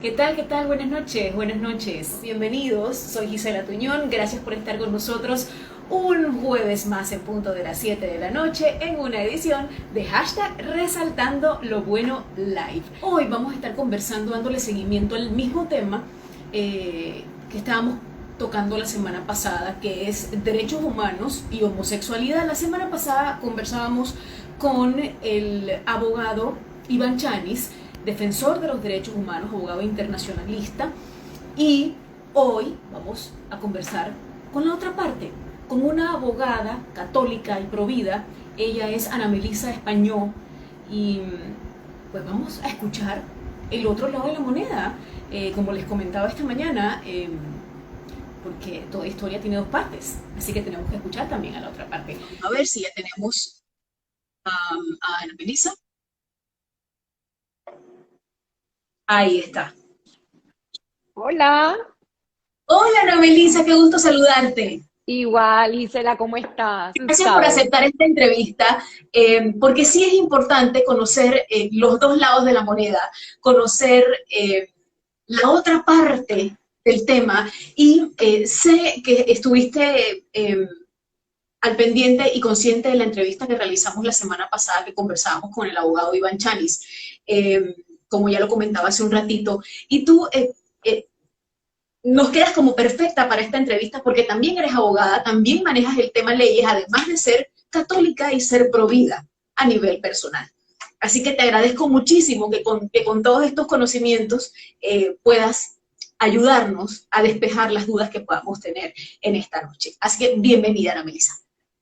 ¿Qué tal? ¿Qué tal? Buenas noches, buenas noches. Bienvenidos, soy Gisela Tuñón, gracias por estar con nosotros un jueves más en punto de las 7 de la noche en una edición de hashtag Resaltando lo Bueno Live. Hoy vamos a estar conversando, dándole seguimiento al mismo tema que estábamos tocando la semana pasada, que es derechos humanos y homosexualidad. La semana pasada conversábamos con el abogado Iván Chanis, defensor de los derechos humanos, abogado internacionalista, y hoy vamos a conversar con la otra parte, con una abogada católica y provida. Ella es Ana Melisa Español y pues vamos a escuchar el otro lado de la moneda, como les comentaba esta mañana, porque toda historia tiene dos partes, así que tenemos que escuchar también a la otra parte. A ver si ya tenemos a Ana Melisa. Ahí está. Hola, Hola Ana Melisa, qué gusto saludarte. igual, Gisela, ¿cómo estás? Tú Gracias por sabes. aceptar esta entrevista, porque sí es importante conocer los dos lados de la moneda, conocer la otra parte del tema y sé que estuviste al pendiente y consciente de la entrevista que realizamos la semana pasada que conversábamos con el abogado Iván Chanis, como ya lo comentaba hace un ratito, y tú nos quedas como perfecta para esta entrevista porque también eres abogada, también manejas el tema leyes, además de ser católica y ser provida a nivel personal. Así que te agradezco muchísimo que con todos estos conocimientos puedas ayudarnos a despejar las dudas que podamos tener en esta noche. Así que bienvenida, Ana Melisa.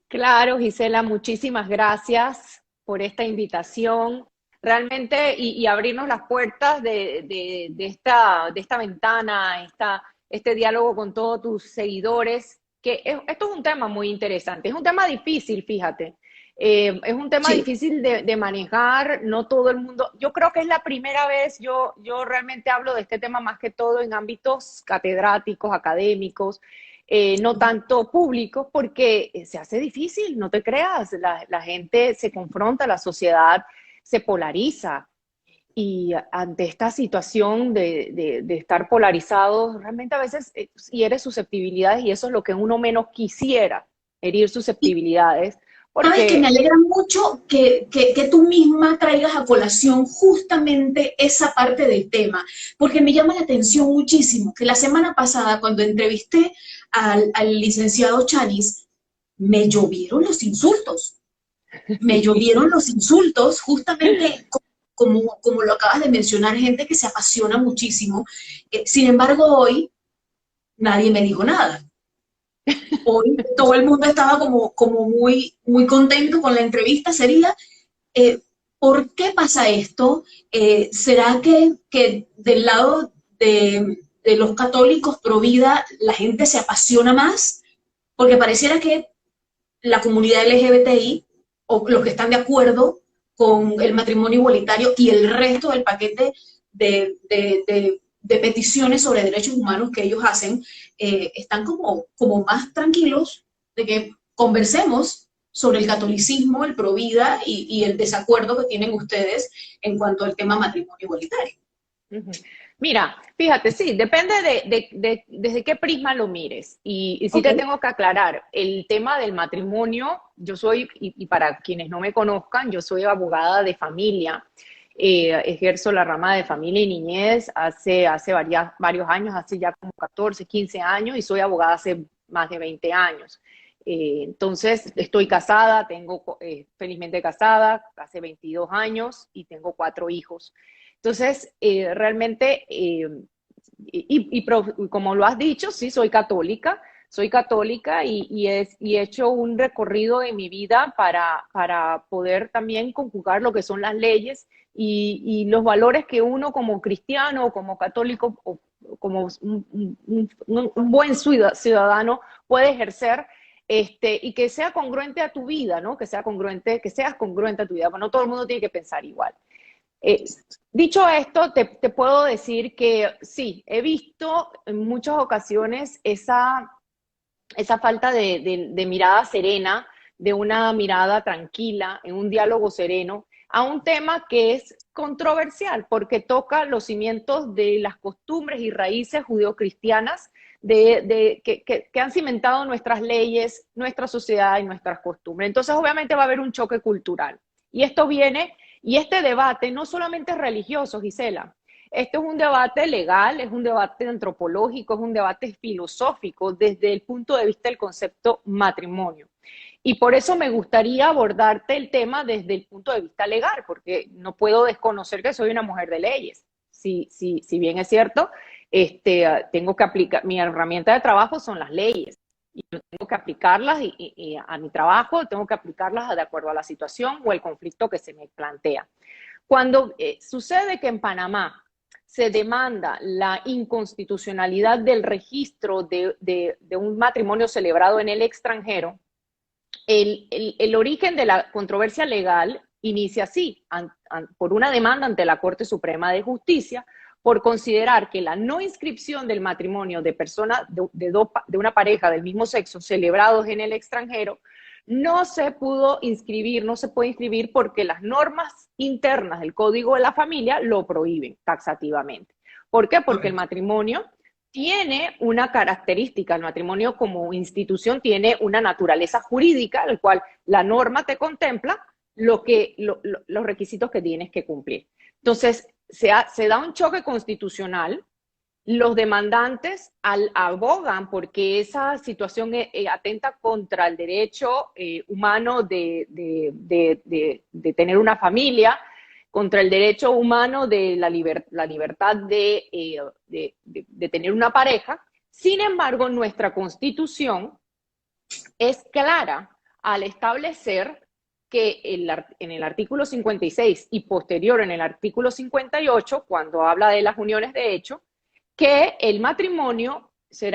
Claro, Gisela, muchísimas gracias por esta invitación. Realmente, y abrirnos las puertas de esta ventana, este diálogo con todos tus seguidores, esto es un tema muy interesante. Es un tema difícil, fíjate. Es un tema Sí, difícil de manejar, no todo el mundo. Yo creo que es la primera vez, yo realmente hablo de este tema más que todo en ámbitos catedráticos, académicos, no tanto públicos, porque se hace difícil, no te creas, la gente se confronta, la sociedad se polariza. Y ante esta situación de estar polarizados, realmente a veces hiere susceptibilidades y eso es lo que uno menos quisiera, herir y susceptibilidades, sabes que me porque alegra mucho que tú misma traigas a colación justamente esa parte del tema, porque me llama la atención muchísimo que la semana pasada, cuando entrevisté al licenciado Chanis, me llovieron los insultos. Me sí, llovieron los insultos, justamente como lo acabas de mencionar, gente que se apasiona muchísimo. Sin embargo, hoy nadie me dijo nada. Hoy todo el mundo estaba como muy contento con la entrevista. Sería, eh, ¿por qué pasa esto? ¿Será que del lado de los católicos pro vida la gente se apasiona más? Porque pareciera que la comunidad LGBTI o los que están de acuerdo con el matrimonio igualitario y el resto del paquete de peticiones sobre derechos humanos que ellos hacen, están como más tranquilos de que conversemos sobre el catolicismo, el provida y el desacuerdo que tienen ustedes en cuanto al tema matrimonio igualitario. ujú. Mira, fíjate, sí, depende desde qué prisma lo mires. Y sí Ok, te tengo que aclarar, el tema del matrimonio, yo soy, y para quienes no me conozcan, yo soy abogada de familia. Ejerzo la rama de familia y niñez hace varios años, hace ya como 14, 15 años, y soy abogada hace más de 20 años. Entonces, estoy casada, felizmente casada, hace 22 años y tengo 4 hijos. Entonces, realmente, como lo has dicho, sí, soy católica y he hecho un recorrido en mi vida para poder también conjugar lo que son las leyes y los valores que uno como cristiano o como católico o como un buen ciudadano puede ejercer. Y que sea congruente a tu vida, ¿no? Que seas congruente a tu vida, porque no todo el mundo tiene que pensar igual. Eh, Dicho esto, te puedo decir que sí, he visto en muchas ocasiones esa falta de mirada serena, de una mirada tranquila, en un diálogo sereno. a un tema que es controversial porque toca los cimientos de las costumbres y raíces judeocristianas que han cimentado nuestras leyes, nuestra sociedad y nuestras costumbres. Entonces, obviamente va a haber un choque cultural. Y esto viene, y este debate no solamente es religioso, Gisela, este es un debate legal, es un debate antropológico, es un debate filosófico desde el punto de vista del concepto matrimonio. Y por eso me gustaría abordarte el tema desde el punto de vista legal, porque no puedo desconocer que soy una mujer de leyes. Si bien es cierto, tengo que aplicar, mi herramienta de trabajo son las leyes. Y yo tengo que aplicarlas y a mi trabajo, tengo que aplicarlas de acuerdo a la situación o el conflicto que se me plantea. Cuando sucede que en Panamá se demanda la inconstitucionalidad del registro de un matrimonio celebrado en el extranjero, el origen de la controversia legal inicia así, por una demanda ante la Corte Suprema de Justicia, por considerar que la no inscripción del matrimonio de personas, de una pareja del mismo sexo celebrados en el extranjero, no se puede inscribir porque las normas internas del Código de la Familia lo prohíben taxativamente. ¿Por qué? Porque el matrimonio tiene una característica, el matrimonio como institución tiene una naturaleza jurídica, el cual la norma te contempla los requisitos que tienes que cumplir. Entonces, se da un choque constitucional, los demandantes abogan porque esa situación atenta contra el derecho humano de tener una familia, contra el derecho humano de la libertad de tener una pareja. Sin embargo, nuestra Constitución es clara al establecer que en el artículo 56 y posterior en el artículo 58, cuando habla de las uniones de hecho, que el matrimonio se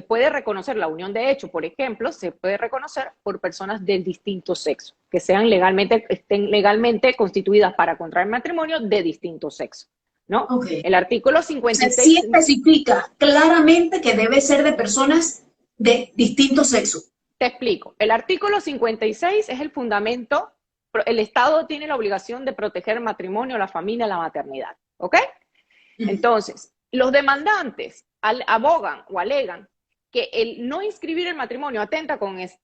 puede reconocer, la unión de hecho, por ejemplo, se puede reconocer por personas del distinto sexo, que estén legalmente constituidas para contraer matrimonio de distinto sexo, ¿no? Okay. El artículo 56... O sea, sí especifica claramente que debe ser de personas de distinto sexo. Te explico. El artículo 56 es el fundamento. El Estado tiene la obligación de proteger el matrimonio, la familia, la maternidad, ¿ok? Entonces, los demandantes abogan o alegan que el no inscribir el matrimonio atenta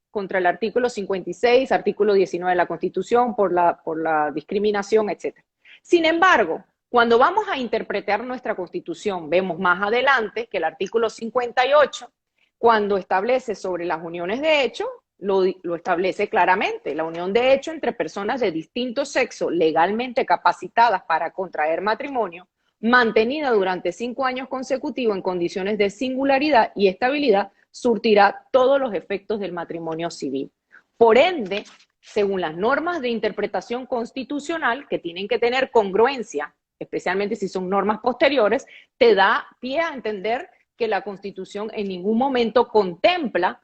contra el artículo 56, artículo 19 de la Constitución por la discriminación, etc. Sin embargo, cuando vamos a interpretar nuestra Constitución, vemos más adelante que el artículo 58, cuando establece sobre las uniones de hecho, lo establece claramente. La unión de hecho entre personas de distinto sexo legalmente capacitadas para contraer matrimonio, mantenida durante 5 años consecutivos en condiciones de singularidad y estabilidad, surtirá todos los efectos del matrimonio civil. Por ende, según las normas de interpretación constitucional, que tienen que tener congruencia, especialmente si son normas posteriores, te da pie a entender que la Constitución en ningún momento contempla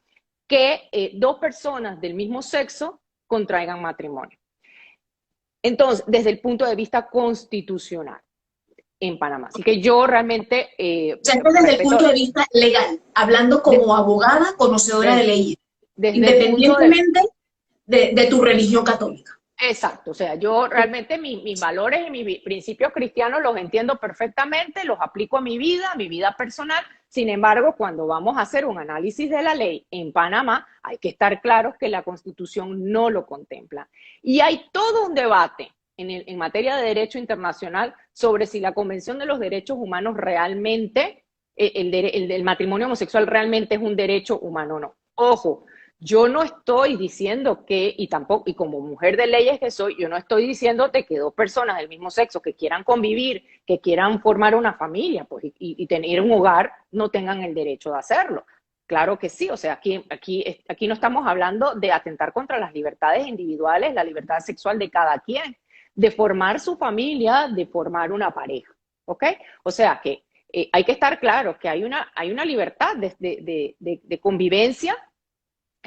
que dos personas del mismo sexo contraigan matrimonio. Entonces, desde el punto de vista constitucional en Panamá. Así que yo realmente... o sea, desde el punto de vista legal, hablando como abogada conocedora de leyes, independientemente de tu religión católica. Exacto, o sea, yo realmente mis valores y mis principios cristianos los entiendo perfectamente, los aplico a mi vida personal. Sin embargo, cuando vamos a hacer un análisis de la ley en Panamá, hay que estar claros que la Constitución no lo contempla. Y hay todo un debate en materia de derecho internacional sobre si la Convención de los Derechos Humanos realmente, el matrimonio homosexual realmente es un derecho humano o no. Ojo, yo no estoy diciendo que, y como mujer de leyes que soy, yo no estoy diciéndote que dos personas del mismo sexo que quieran convivir, que quieran formar una familia pues, y tener un hogar, no tengan el derecho de hacerlo. Claro que sí, o sea, aquí no estamos hablando de atentar contra las libertades individuales, la libertad sexual de cada quien, de formar su familia, de formar una pareja, ¿ok? O sea, que hay que estar claro que hay una libertad de convivencia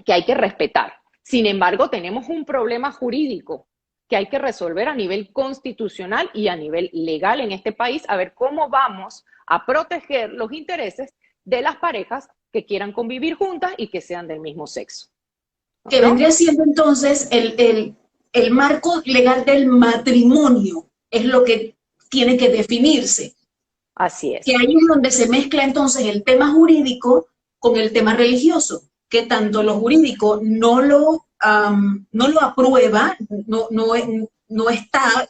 que hay que respetar. Sin embargo, tenemos un problema jurídico que hay que resolver a nivel constitucional y a nivel legal en este país, a ver cómo vamos a proteger los intereses de las parejas que quieran convivir juntas y que sean del mismo sexo. Que vendría siendo entonces el marco legal del matrimonio es lo que tiene que definirse. Así es. Que ahí es donde se mezcla entonces el tema jurídico con el tema religioso, que tanto lo jurídico no lo aprueba, no está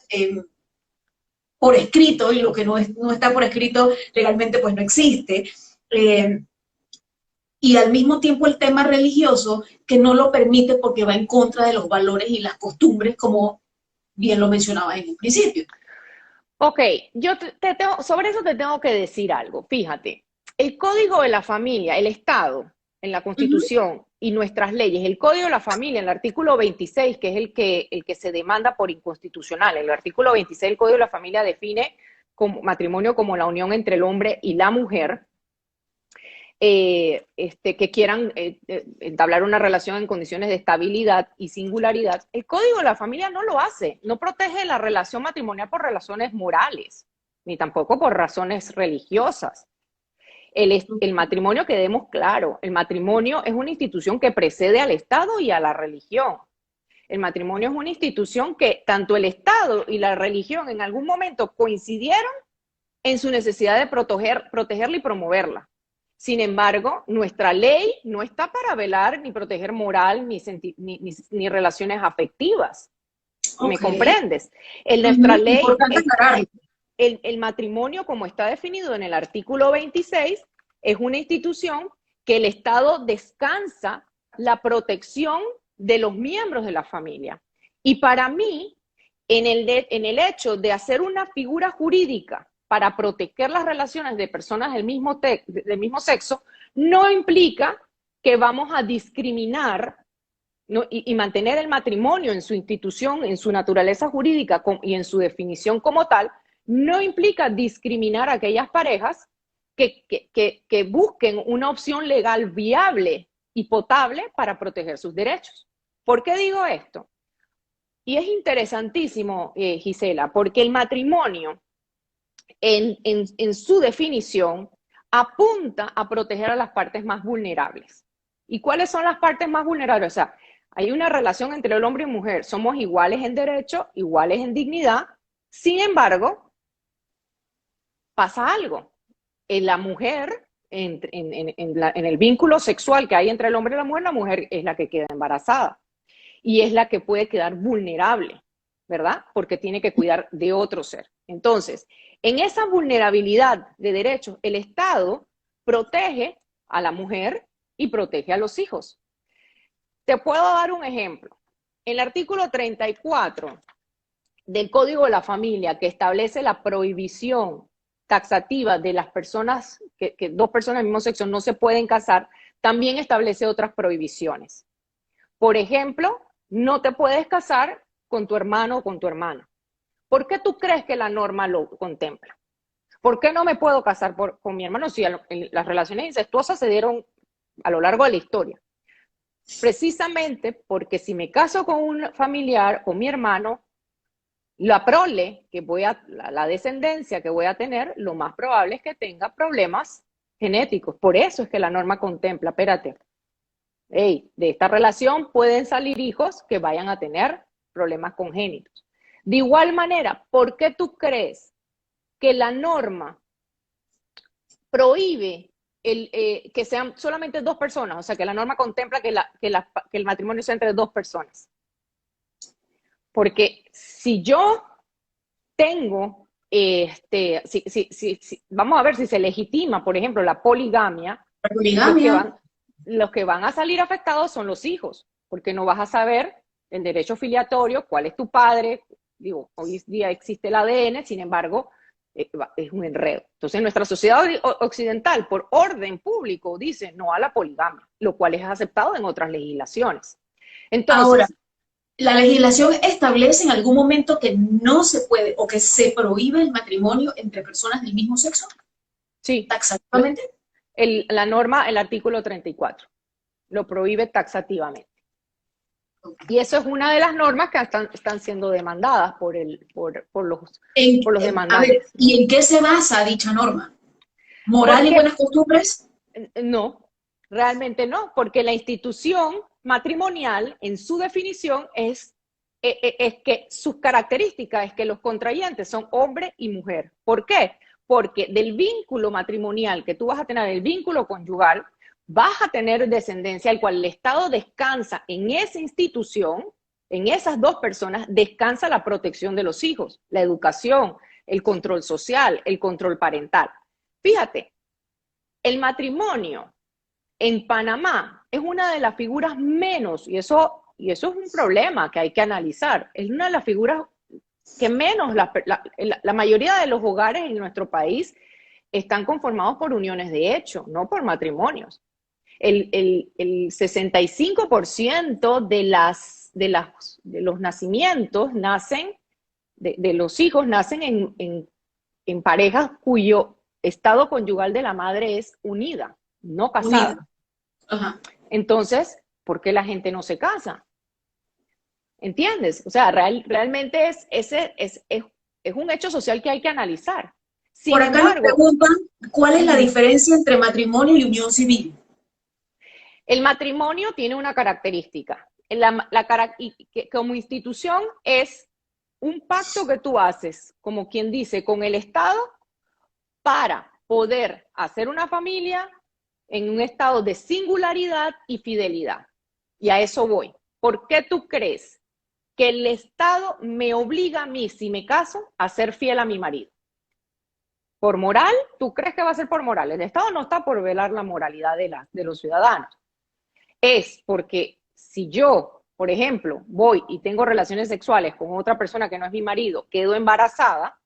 por escrito, y lo que no está por escrito legalmente pues no existe. Y al mismo tiempo el tema religioso que no lo permite porque va en contra de los valores y las costumbres, como bien lo mencionaba en un principio. Ok, sobre eso te tengo que decir algo. Fíjate, el Código de la Familia, el Estado, en la Constitución y nuestras leyes, el Código de la Familia, en el artículo 26, que es el que se demanda por inconstitucional, el artículo 26 del Código de la Familia define como matrimonio como la unión entre el hombre y la mujer, que quieran entablar una relación en condiciones de estabilidad y singularidad. El Código de la Familia no lo hace, no protege la relación matrimonial por razones morales, ni tampoco por razones religiosas. El matrimonio, quedemos claro, el matrimonio es una institución que precede al Estado y a la religión. El matrimonio es una institución que tanto el Estado y la religión en algún momento coincidieron en su necesidad de protegerla y promoverla. Sin embargo, nuestra ley no está para velar ni proteger moral ni relaciones afectivas. Okay. ¿Me comprendes? En nuestra ley, el matrimonio, como está definido en el artículo 26, es una institución que el Estado descansa la protección de los miembros de la familia. Y para mí, en el hecho de hacer una figura jurídica para proteger las relaciones de personas del mismo sexo, no implica que vamos a discriminar, ¿no? y mantener el matrimonio en su institución, en su naturaleza jurídica y en su definición como tal, no implica discriminar a aquellas parejas que busquen una opción legal viable y potable para proteger sus derechos. ¿Por qué digo esto? Y es interesantísimo, Gisela, porque el matrimonio, en su definición, apunta a proteger a las partes más vulnerables. ¿Y cuáles son las partes más vulnerables? O sea, hay una relación entre el hombre y mujer, somos iguales en derecho, iguales en dignidad, sin embargo, pasa algo. En la mujer, en el vínculo sexual que hay entre el hombre y la mujer es la que queda embarazada y es la que puede quedar vulnerable, ¿verdad? Porque tiene que cuidar de otro ser. Entonces, en esa vulnerabilidad de derechos, el Estado protege a la mujer y protege a los hijos. Te puedo dar un ejemplo. El artículo 34 del Código de la Familia, que establece la prohibición taxativa de las personas, que dos personas del mismo sexo no se pueden casar, también establece otras prohibiciones. Por ejemplo, no te puedes casar con tu hermano o con tu hermana. ¿Por qué tú crees que la norma lo contempla? ¿Por qué no me puedo casar con mi hermano si las relaciones incestuosas se dieron a lo largo de la historia? Precisamente porque si me caso con un familiar, con mi hermano, la prole la descendencia que voy a tener, lo más probable es que tenga problemas genéticos. Por eso es que la norma contempla, espérate, de esta relación pueden salir hijos que vayan a tener problemas congénitos. De igual manera, ¿por qué tú crees que la norma prohíbe que sean solamente dos personas? O sea, que la norma contempla que el matrimonio sea entre dos personas. Porque si yo tengo, vamos a ver si se legitima, por ejemplo, la poligamia. Los que van a salir afectados son los hijos, porque no vas a saber el derecho filiatorio, cuál es tu padre. Digo, hoy día existe el ADN, sin embargo, es un enredo. Entonces, nuestra sociedad occidental, por orden público, dice no a la poligamia, lo cual es aceptado en otras legislaciones. Entonces, ahora, ¿la legislación establece en algún momento que no se puede o que se prohíbe el matrimonio entre personas del mismo sexo? Sí. ¿Taxativamente? La norma, el artículo 34, lo prohíbe taxativamente. Okay. Y eso es una de las normas que están siendo demandadas por los demandantes. A ver, ¿y en qué se basa dicha norma? ¿Moral y buenas costumbres? No, realmente no, porque la institución matrimonial, en su definición, es es que sus características es que los contrayentes son hombre y mujer. ¿Por qué? Porque del vínculo matrimonial que tú vas a tener, el vínculo conyugal, vas a tener descendencia, al cual el Estado descansa en esa institución, en esas dos personas, descansa la protección de los hijos, la educación, el control social, el control parental. Fíjate, el matrimonio en Panamá es una de las figuras menos, y eso es un problema que hay que analizar, es una de las figuras que menos, la mayoría de los hogares en nuestro país están conformados por uniones de hecho, no por matrimonios. El 65% de los nacimientos nacen, de los hijos nacen en parejas cuyo estado conyugal de la madre es unida, no casada. Unida. Ajá. Entonces, ¿por qué la gente no se casa? ¿Entiendes? O sea, realmente es un hecho social que hay que analizar. Sin Por acá embargo, nos preguntan cuál es la diferencia entre matrimonio y unión civil. el matrimonio tiene una característica. Y que como institución es un pacto que tú haces, como quien dice, con el Estado para poder hacer una familia en un estado de singularidad y fidelidad. Y a eso voy. ¿Por qué tú crees que el Estado me obliga a mí, si me caso, a ser fiel a mi marido? ¿Por moral? ¿Tú crees que va a ser por moral? El Estado no está por velar la moralidad de los ciudadanos. Es porque si yo, por ejemplo, voy y tengo relaciones sexuales con otra persona que no es mi marido, quedo embarazada,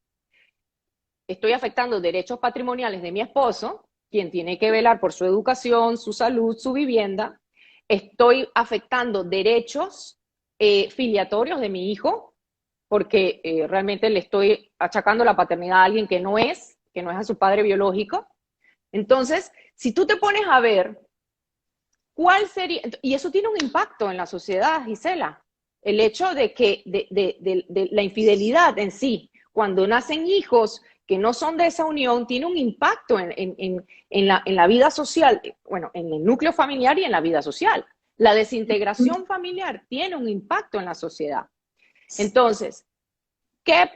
estoy afectando derechos patrimoniales de mi esposo, quien tiene que velar por su educación, su salud, su vivienda. Estoy afectando derechos filiatorios de mi hijo, porque realmente le estoy achacando la paternidad a alguien que no es a su padre biológico. Entonces, si tú te pones a ver cuál sería, y eso tiene un impacto en la sociedad, Gisela, el hecho de que de la infidelidad en sí, cuando nacen hijos que no son de esa unión, tiene un impacto en la vida social, bueno, en el núcleo familiar y en la vida social. La desintegración familiar tiene un impacto en la sociedad. Entonces, ¿qué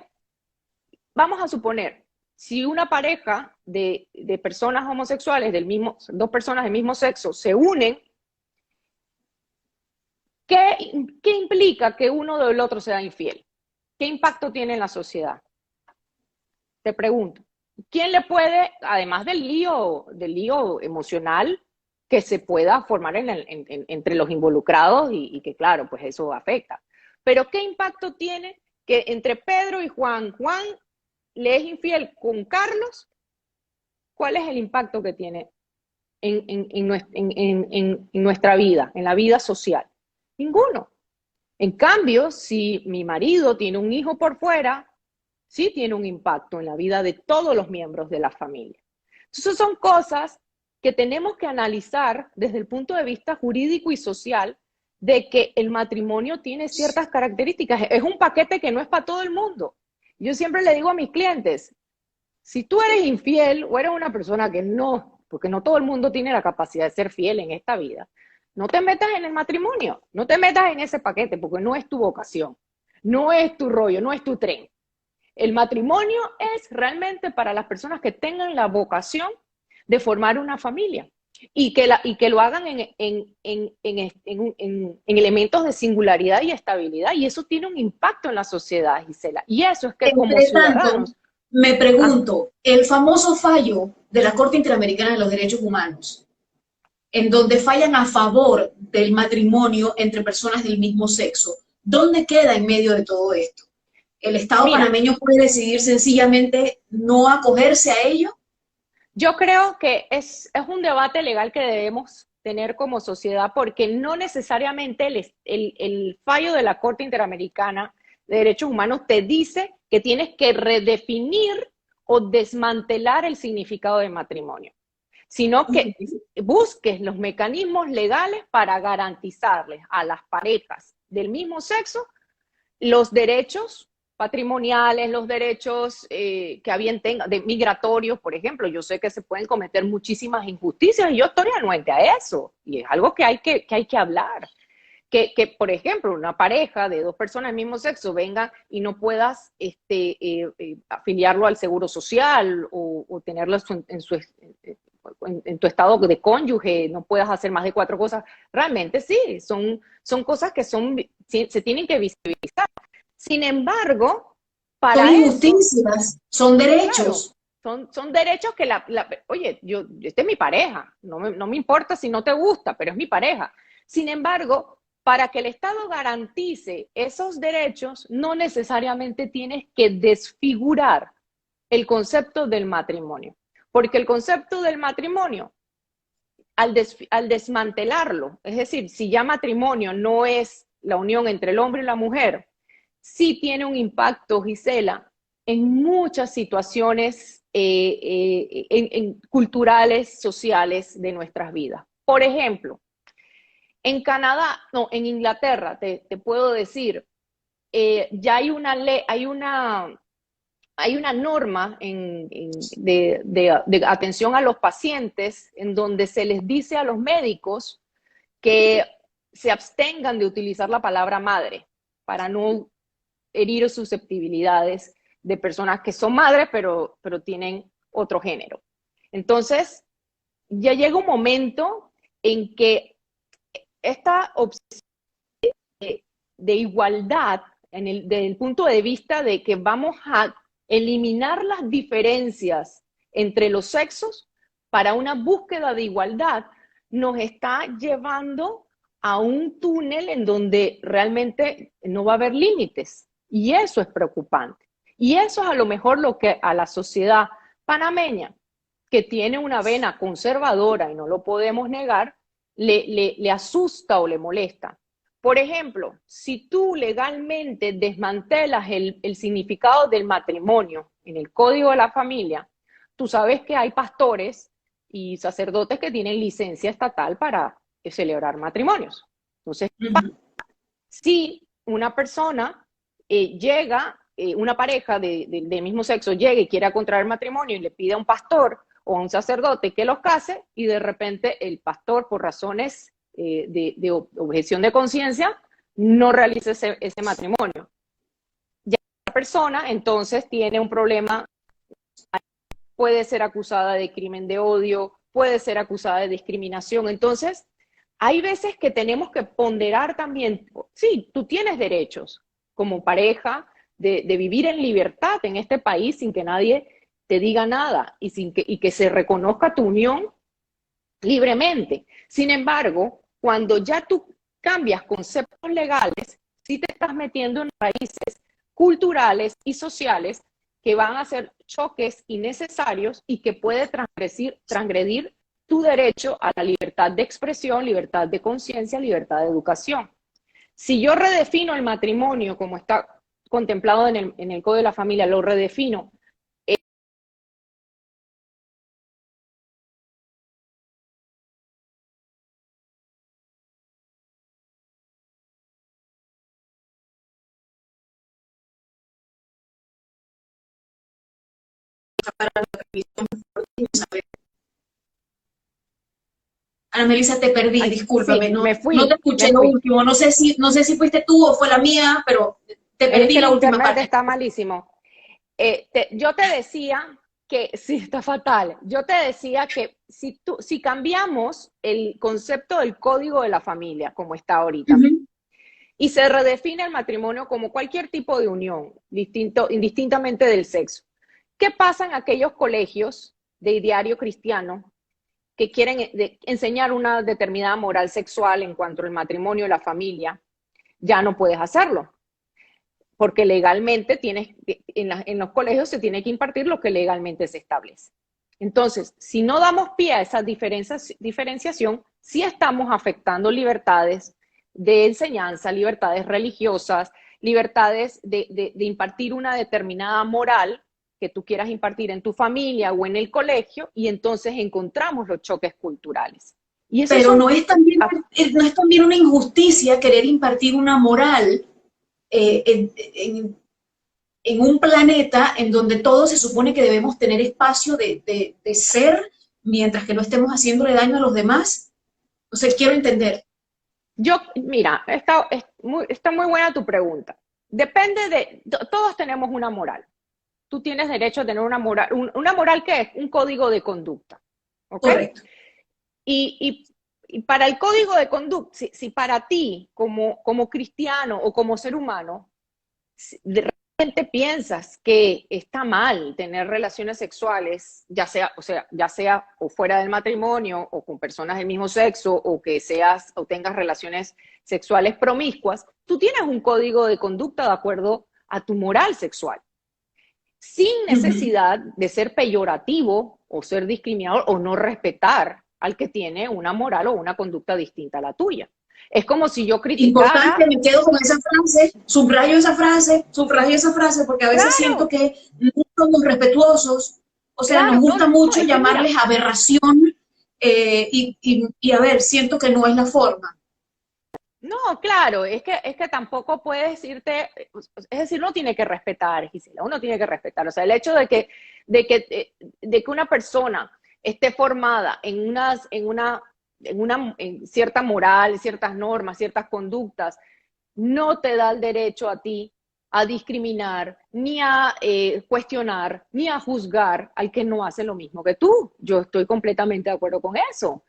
vamos a suponer? Si una pareja de personas homosexuales, dos personas del mismo sexo, se unen, ¿qué implica que uno del otro sea infiel? ¿Qué impacto tiene en la sociedad? Te pregunto, ¿quién le puede, además del lío emocional que se pueda formar entre los involucrados y que claro, pues eso afecta? Pero ¿qué impacto tiene que entre Pedro y Juan le es infiel con Carlos? ¿Cuál es el impacto que tiene en nuestra vida, en la vida social? Ninguno. En cambio, si mi marido tiene un hijo por fuera, sí tiene un impacto en la vida de todos los miembros de la familia. Entonces son cosas que tenemos que analizar desde el punto de vista jurídico y social, de que el matrimonio tiene ciertas características. Es un paquete que no es para todo el mundo. Yo siempre le digo a mis clientes, si tú eres infiel o eres una persona que no, porque no todo el mundo tiene la capacidad de ser fiel en esta vida, no te metas en el matrimonio, no te metas en ese paquete, porque no es tu vocación, no es tu rollo, no es tu tren. El matrimonio es realmente para las personas que tengan la vocación de formar una familia y que lo hagan en elementos de singularidad y estabilidad. Y eso tiene un impacto en la sociedad, Gisela. Y eso es que como ciudadanos... Me pregunto, el famoso fallo de la Corte Interamericana de los Derechos Humanos, en donde fallan a favor del matrimonio entre personas del mismo sexo, ¿dónde queda en medio de todo esto? ¿El Estado panameño puede decidir sencillamente no acogerse a ello? Yo creo que es un debate legal que debemos tener como sociedad, porque no necesariamente el fallo de la Corte Interamericana de Derechos Humanos te dice que tienes que redefinir o desmantelar el significado de matrimonio, sino que busques los mecanismos legales para garantizarles a las parejas del mismo sexo los derechos patrimoniales, los derechos que a bien tengan, de migratorios, por ejemplo. Yo sé que se pueden cometer muchísimas injusticias y yo estoy anuente a eso, y es algo que hay que hablar. por ejemplo, una pareja de dos personas del mismo sexo venga y no puedas afiliarlo al seguro social o tenerlo en tu estado de cónyuge, no puedas hacer más de 4 cosas. Realmente sí, son cosas que se tienen que visibilizar. Sin embargo, para son eso, injusticias, son derechos. claro, son derechos que oye, esta es mi pareja, no me importa si no te gusta, pero es mi pareja. Sin embargo, para que el Estado garantice esos derechos, no necesariamente tienes que desfigurar el concepto del matrimonio. Porque el concepto del matrimonio, al desmantelarlo, es decir, si ya matrimonio no es la unión entre el hombre y la mujer, sí tiene un impacto, Gisela, en muchas situaciones culturales, sociales de nuestras vidas. Por ejemplo, en Inglaterra, te puedo decir, ya hay una ley, hay una norma de atención a los pacientes en donde se les dice a los médicos que se abstengan de utilizar la palabra madre para no herir susceptibilidades de personas que son madres pero tienen otro género. Entonces, ya llega un momento en que esta obsesión de igualdad, desde el punto de vista de que vamos a eliminar las diferencias entre los sexos para una búsqueda de igualdad, nos está llevando a un túnel en donde realmente no va a haber límites. Y eso es preocupante. Y eso es a lo mejor lo que a la sociedad panameña, que tiene una vena conservadora y no lo podemos negar, le asusta o le molesta. Por ejemplo, si tú legalmente desmantelas el significado del matrimonio en el Código de la Familia, tú sabes que hay pastores y sacerdotes que tienen licencia estatal para celebrar matrimonios. Entonces, si una persona una pareja del mismo sexo llega y quiere contraer matrimonio y le pide a un pastor o a un sacerdote que los case, y de repente el pastor, por razones de objeción de conciencia, no realiza ese matrimonio. Ya la persona entonces tiene un problema, puede ser acusada de crimen de odio, puede ser acusada de discriminación. Entonces, hay veces que tenemos que ponderar también, sí, tú tienes derechos como pareja de vivir en libertad en este país sin que nadie te diga nada y que se reconozca tu unión libremente. Sin embargo, cuando ya tú cambias conceptos legales, sí te estás metiendo en raíces culturales y sociales que van a ser choques innecesarios y que puede transgredir tu derecho a la libertad de expresión, libertad de conciencia, libertad de educación. Si yo redefino el matrimonio como está contemplado en el Código de la Familia, lo redefino Ana Melissa, te perdí, Ay, discúlpame, sí, no, me fui, no te escuché lo último, no sé si fuiste tú o fue la mía, pero te Es perdí que la el última internet parte. está malísimo. Yo te decía que, sí, está fatal. Yo te decía que si cambiamos el concepto del Código de la Familia, como está ahorita, y se redefine el matrimonio como cualquier tipo de unión, indistintamente del sexo, ¿qué pasa en aquellos colegios de ideario cristiano que quieren enseñar una determinada moral sexual en cuanto al matrimonio y la familia? Ya no puedes hacerlo, porque legalmente en los colegios se tiene que impartir lo que legalmente se establece. Entonces, si no damos pie a esa diferenciación, sí estamos afectando libertades de enseñanza, libertades religiosas, libertades de impartir una determinada moral que tú quieras impartir en tu familia o en el colegio, y entonces encontramos los choques culturales. Y eso Pero no es también una injusticia querer impartir una moral en un planeta en donde todos se supone que debemos tener espacio de ser, mientras que no estemos haciéndole daño a los demás. O sea, quiero entender. Mira, está muy buena tu pregunta. Todos tenemos una moral. Tú tienes derecho a tener una moral. ¿Una moral qué es? Un código de conducta. ¿Ok? Correcto. Y para el código de conducta, si para ti, como cristiano o como ser humano, realmente piensas que está mal tener relaciones sexuales, ya sea o fuera del matrimonio o con personas del mismo sexo o que seas o tengas relaciones sexuales promiscuas, tú tienes un código de conducta de acuerdo a tu moral sexual, sin necesidad de ser peyorativo o ser discriminador o no respetar al que tiene una moral o una conducta distinta a la tuya. Es como si yo criticara. Importante, me quedo con esa frase, subrayo esa frase, porque a veces siento Claro, que no somos respetuosos, o sea, nos claro, no, gusta no, mucho es que mira, llamarles aberración, y a ver, siento que no es la forma. no, claro, es que tampoco puedes irte, es decir, uno tiene que respetar, Gisela, uno tiene que respetar. O sea, el hecho de que una persona esté formada en cierta moral, ciertas normas, ciertas conductas, no te da el derecho a ti a discriminar, ni a cuestionar, ni a juzgar al que no hace lo mismo que tú. Yo estoy completamente de acuerdo con eso.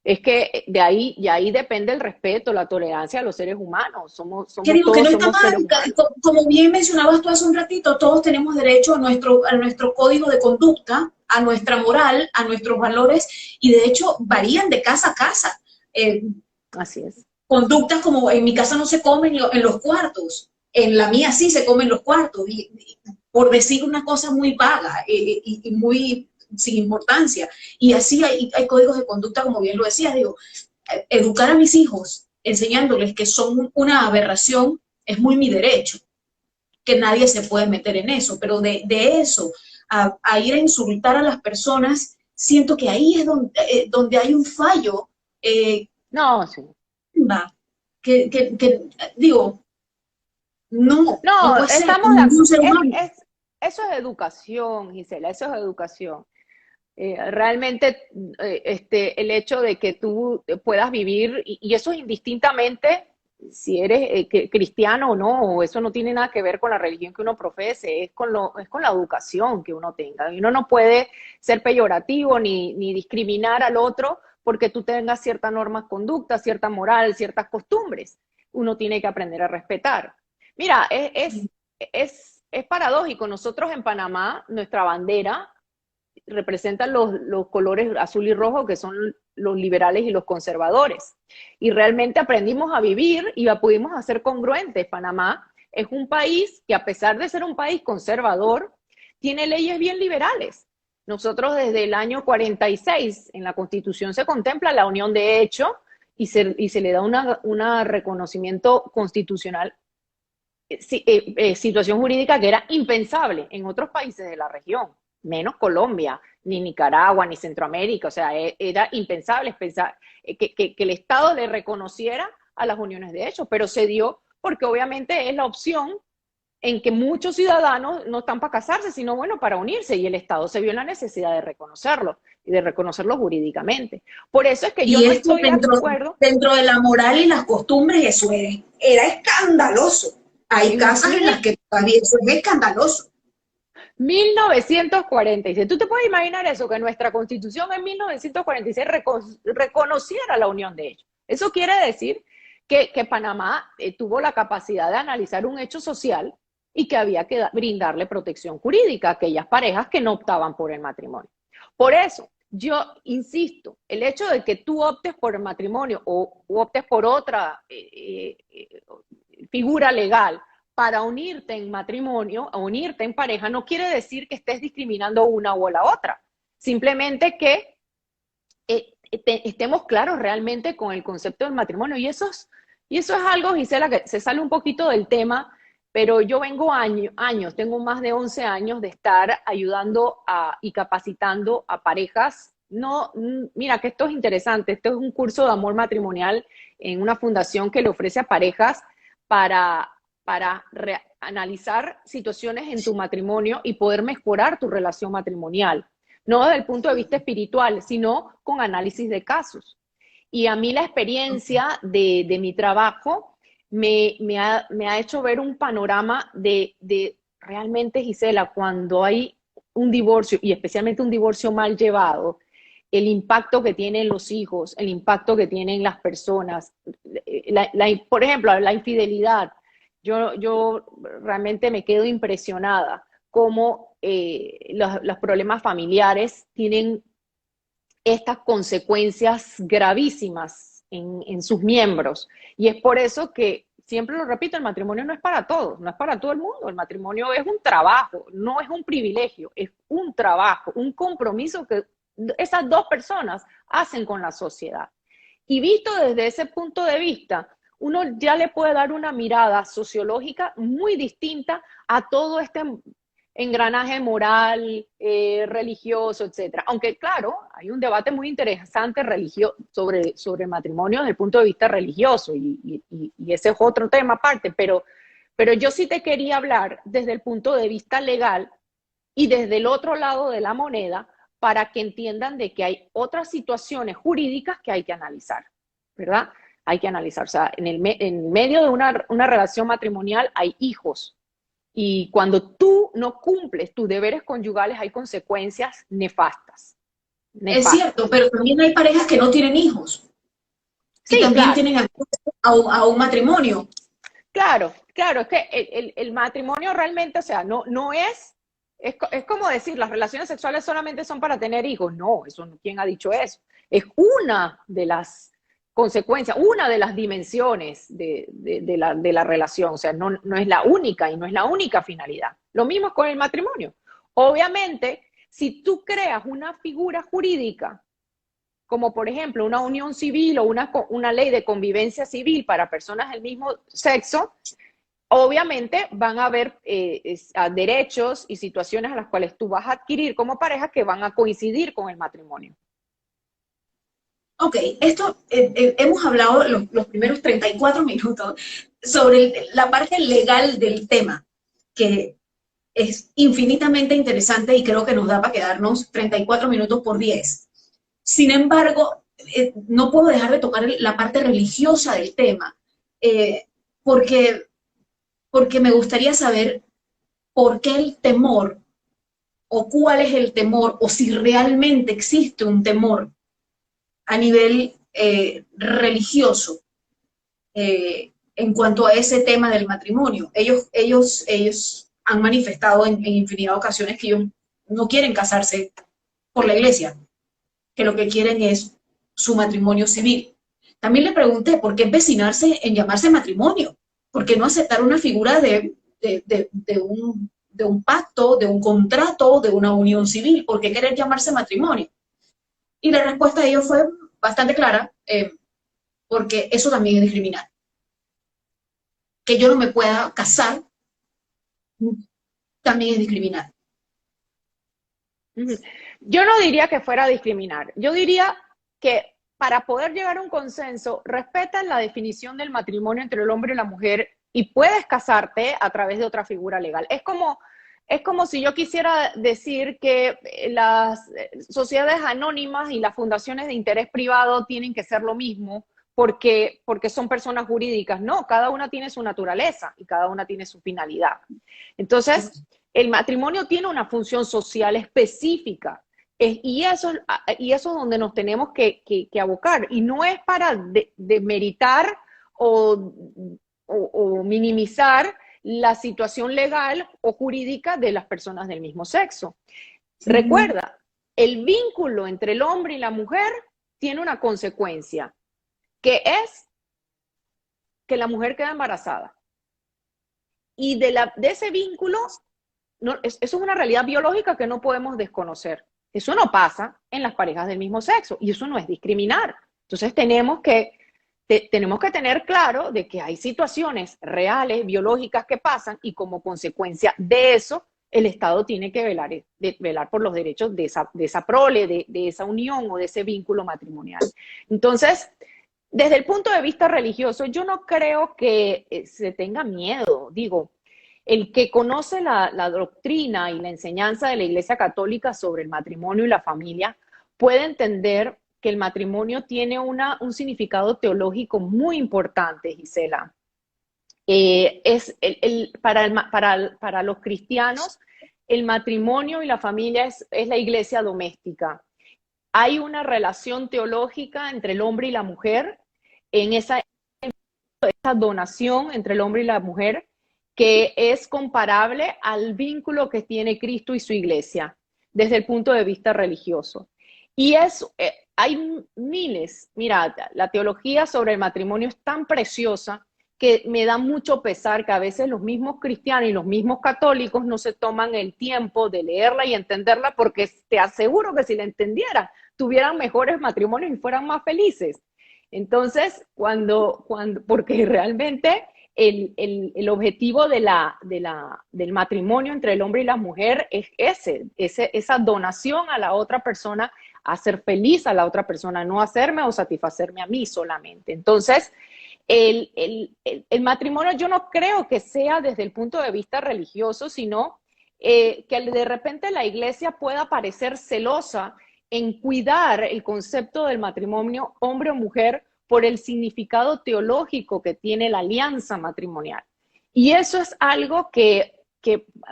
Es que y ahí depende el respeto, la tolerancia a los seres humanos. Que Somos digo que no todos, está somos mal, seres humanos. como bien mencionabas tú hace un ratito, todos tenemos derecho a nuestro código de conducta, a nuestra moral, a nuestros valores, y de hecho varían de casa a casa. Eh, Así es. Conductas como en mi casa no se come en los cuartos, en la mía sí se come en los cuartos, por decir una cosa muy vaga, y muy sin importancia. Y así hay códigos de conducta, como bien lo decías, digo, educar a mis hijos enseñándoles que son una aberración es muy mi derecho, que nadie se puede meter en eso, pero de eso a ir a insultar a las personas, siento que ahí es donde hay un fallo, eh, No, sí. digo, no No, puede ser estamos con de ningún acuerdo. ser humano. Eso es educación, Gisela, eso es educación. Realmente, el hecho de que tú puedas vivir, y eso es indistintamente si eres cristiano o no, o eso no tiene nada que ver con la religión que uno profese, es con la educación que uno tenga. Y uno no puede ser peyorativo ni discriminar al otro porque tú tengas ciertas normas, conductas, cierta moral, ciertas costumbres. Uno tiene que aprender a respetar. Mira, es paradójico. Nosotros en Panamá, nuestra bandera representan los colores azul y rojo, que son los liberales y los conservadores. Y realmente aprendimos a vivir y la pudimos hacer congruentes. Panamá es un país que, a pesar de ser un país conservador, tiene leyes bien liberales. Nosotros desde el año 46 en la Constitución se contempla la unión de hecho y se le da un reconocimiento constitucional, situación jurídica que era impensable en otros países de la región, menos Colombia, ni Nicaragua, ni Centroamérica. O sea, era impensable que el Estado le reconociera a las uniones de hecho, pero se dio porque obviamente es la opción en que muchos ciudadanos no están para casarse, sino bueno, para unirse, y el Estado se vio en la necesidad de reconocerlo y de reconocerlo jurídicamente. Por eso es que yo Y no esto estoy de acuerdo. dentro de la moral y las costumbres, era escandaloso. Hay casas en las Mil, que todavía eso es escandaloso. 1946. ¿Tú te puedes imaginar eso? Que nuestra constitución en 1946 reconociera la unión de hechos. Eso quiere decir que Panamá tuvo la capacidad de analizar un hecho social y que había que brindarle protección jurídica a aquellas parejas que no optaban por el matrimonio. Por eso, yo insisto, el hecho de que tú optes por el matrimonio o optes por otra figura legal para unirte en matrimonio, o unirte en pareja, no quiere decir que estés discriminando una o la otra. Simplemente que estemos claros realmente con el concepto del matrimonio. Y eso es algo, Gisela, que se sale un poquito del tema, pero yo vengo años, tengo más de 11 años de estar ayudando y capacitando a parejas. No, mira que esto es interesante, esto es un curso de amor matrimonial en una fundación que le ofrece a parejas para analizar situaciones en tu matrimonio y poder mejorar tu relación matrimonial. No desde el punto de vista espiritual, sino con análisis de casos. Y a mí la experiencia de mi trabajo me ha hecho ver un panorama de realmente, Gisela, cuando hay un divorcio, y especialmente un divorcio mal llevado, el impacto que tienen los hijos, el impacto que tienen las personas. Por ejemplo, la infidelidad. Yo realmente me quedo impresionada cómo los problemas familiares tienen estas consecuencias gravísimas en sus miembros. Y es por eso que, siempre lo repito, el matrimonio no es para todos, no es para todo el mundo. El matrimonio es un trabajo, no es un privilegio, es un trabajo, un compromiso que esas dos personas hacen con la sociedad. Y visto desde ese punto de vista, uno ya le puede dar una mirada sociológica muy distinta a todo este engranaje moral, religioso, etcétera. Aunque, claro, hay un debate muy interesante sobre matrimonio desde el punto de vista religioso, y ese es otro tema aparte, pero yo sí te quería hablar desde el punto de vista legal y desde el otro lado de la moneda, para que entiendan de que hay otras situaciones jurídicas que hay que analizar, ¿verdad? Hay que analizar. O sea, en medio de una relación matrimonial hay hijos. Y cuando tú no cumples tus deberes conyugales, hay consecuencias nefastas. Es cierto, pero también hay parejas que no tienen hijos y Sí, también claro. tienen acceso a un matrimonio. Claro, claro, es que el matrimonio realmente, o sea, no es como decir, las relaciones sexuales solamente son para tener hijos. No, ¿quién ha dicho eso? Es una de las consecuencias, una de las dimensiones de la relación. O sea, no es la única, y no es la única finalidad. Lo mismo es con el matrimonio. Obviamente, si tú creas una figura jurídica, como por ejemplo una unión civil o una ley de convivencia civil para personas del mismo sexo, obviamente van a haber derechos y situaciones a las cuales tú vas a adquirir como pareja que van a coincidir con el matrimonio. Ok, esto hemos hablado los primeros 34 minutos sobre la parte legal del tema, que es infinitamente interesante y creo que nos da para quedarnos 34 minutos por 10. Sin embargo, no puedo dejar de tocar la parte religiosa del tema, porque, porque me gustaría saber por qué el temor, o cuál es el temor, o si realmente existe un temor a nivel religioso en cuanto a ese tema del matrimonio. Ellos han manifestado en infinidad de ocasiones que ellos no quieren casarse por la iglesia, que lo que quieren es su matrimonio civil. También le pregunté por qué empecinarse en llamarse matrimonio, por qué no aceptar una figura de un pacto, de un contrato, de una unión civil, por qué querer llamarse matrimonio. Y la respuesta de ellos fue bastante clara, porque eso también es discriminar. Que yo no me pueda casar también es discriminar. Yo no diría que fuera a discriminar. Yo diría que para poder llegar a un consenso, respetan la definición del matrimonio entre el hombre y la mujer y puedes casarte a través de otra figura legal. Es como si yo quisiera decir que las sociedades anónimas y las fundaciones de interés privado tienen que ser lo mismo porque son personas jurídicas. No, cada una tiene su naturaleza y cada una tiene su finalidad. Entonces, el matrimonio tiene una función social específica. Y eso es donde nos tenemos que abocar. Y no es para demeritar o minimizar la situación legal o jurídica de las personas del mismo sexo. Recuerda, el vínculo entre el hombre y la mujer tiene una consecuencia, que es que la mujer queda embarazada. Y de ese vínculo, eso es una realidad biológica que no podemos desconocer. Eso no pasa en las parejas del mismo sexo y eso no es discriminar. Entonces tenemos que tener claro de que hay situaciones reales, biológicas que pasan y como consecuencia de eso el Estado tiene que velar por los derechos de esa prole, de esa unión o de ese vínculo matrimonial. Entonces, desde el punto de vista religioso, yo no creo que se tenga miedo. Digo, el que conoce la doctrina y la enseñanza de la Iglesia Católica sobre el matrimonio y la familia puede entender que el matrimonio tiene un significado teológico muy importante, Gisela. Para los cristianos, el matrimonio y la familia es la iglesia doméstica. Hay una relación teológica entre el hombre y la mujer, en esa donación entre el hombre y la mujer, que es comparable al vínculo que tiene Cristo y su iglesia, desde el punto de vista religioso. Y hay miles, mira, la teología sobre el matrimonio es tan preciosa que me da mucho pesar que a veces los mismos cristianos y los mismos católicos no se toman el tiempo de leerla y entenderla, porque te aseguro que si la entendieran, tuvieran mejores matrimonios y fueran más felices. Entonces, porque realmente el objetivo del matrimonio entre el hombre y la mujer es esa donación a la otra persona, hacer feliz a la otra persona, no hacerme o satisfacerme a mí solamente. Entonces, el matrimonio yo no creo que sea desde el punto de vista religioso, sino que de repente la iglesia pueda parecer celosa en cuidar el concepto del matrimonio hombre o mujer por el significado teológico que tiene la alianza matrimonial. Y eso es algo que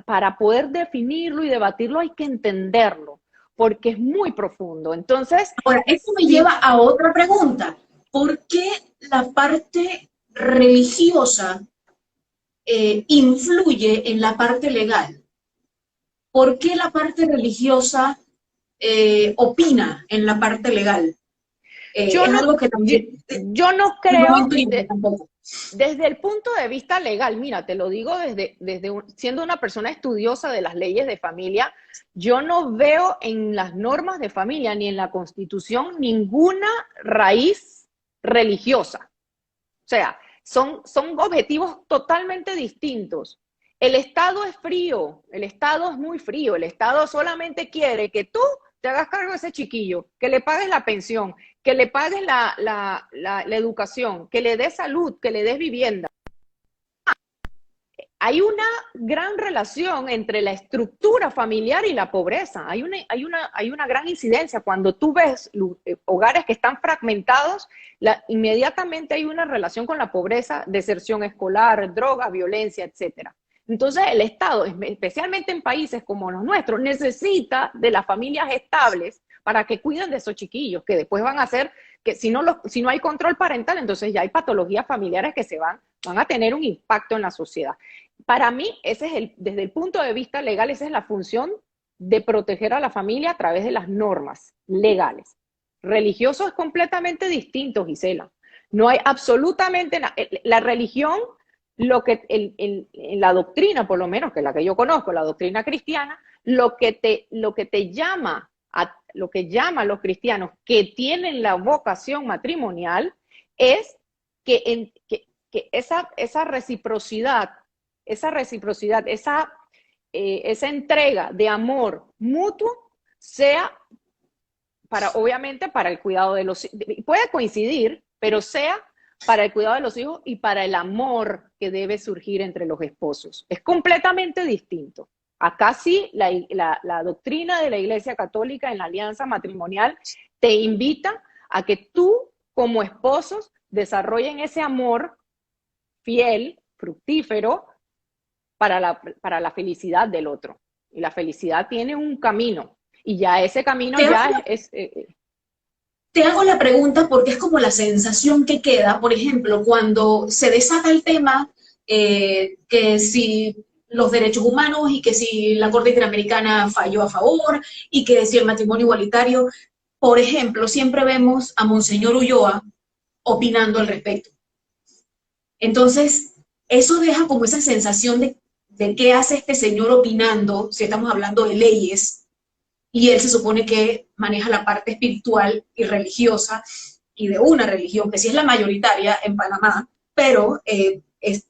para poder definirlo y debatirlo hay que entenderlo, porque es muy profundo. Entonces, ahora, eso me lleva a otra pregunta. ¿Por qué la parte religiosa influye en la parte legal? ¿Por qué la parte religiosa opina en la parte legal? Algo que también yo no creo, no entiendo tampoco. Desde el punto de vista legal, mira, te lo digo siendo una persona estudiosa de las leyes de familia, yo no veo en las normas de familia ni en la Constitución ninguna raíz religiosa. O sea, son objetivos totalmente distintos. El Estado es frío, el Estado es muy frío, el Estado solamente quiere que tú te hagas cargo de ese chiquillo, que le pagues la pensión, que le pagues la educación, que le des salud, que le des vivienda. Hay una gran relación entre la estructura familiar y la pobreza. Hay una gran incidencia. Cuando tú ves hogares que están fragmentados, inmediatamente hay una relación con la pobreza, deserción escolar, drogas, violencia, etcétera. Entonces, el Estado, especialmente en países como los nuestros, necesita de las familias estables para que cuiden de esos chiquillos, que después van a ser, que si no hay control parental, entonces ya hay patologías familiares que van a tener un impacto en la sociedad. Para mí, desde el punto de vista legal, esa es la función de proteger a la familia a través de las normas legales. Religioso es completamente distinto, Gisela. No hay absolutamente nada. La religión, en la doctrina, por lo menos, que es la que yo conozco, la doctrina cristiana, lo que llama a los cristianos que tienen la vocación matrimonial es que esa reciprocidad, esa entrega de amor mutuo sea obviamente para el cuidado de los hijos. Puede coincidir, pero sea para el cuidado de los hijos y para el amor que debe surgir entre los esposos. Es completamente distinto. Acá sí, la doctrina de la Iglesia Católica en la alianza matrimonial te invita a que tú, como esposos, desarrollen ese amor fiel, fructífero, para la felicidad del otro. Y la felicidad tiene un camino. Y ya ese camino Te hago la pregunta porque es como la sensación que queda, por ejemplo, cuando se desata el tema que si los derechos humanos y que si la Corte Interamericana falló a favor y que si el matrimonio igualitario, por ejemplo, siempre vemos a Monseñor Ulloa opinando al respecto. Entonces, eso deja como esa sensación de qué hace este señor opinando, si estamos hablando de leyes, y él se supone que maneja la parte espiritual y religiosa y de una religión que sí es la mayoritaria en Panamá, pero es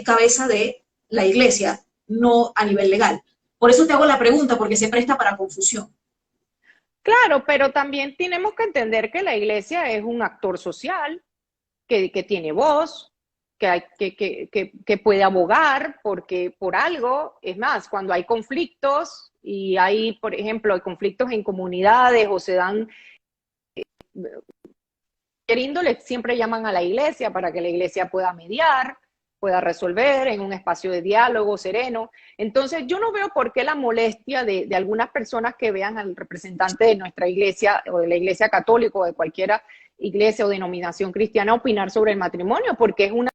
cabeza de la iglesia, no a nivel legal. Por eso te hago la pregunta, porque se presta para confusión. Claro, pero también tenemos que entender que la iglesia es un actor social, que tiene voz, que puede abogar por algo. Es más, cuando hay conflictos y hay, por ejemplo, hay conflictos en comunidades o se dan índole siempre llaman a la iglesia para que la iglesia pueda mediar, pueda resolver en un espacio de diálogo sereno. Entonces, yo no veo por qué la molestia de algunas personas que vean al representante de nuestra iglesia o de la iglesia católica o de cualquier iglesia o denominación cristiana opinar sobre el matrimonio, porque es una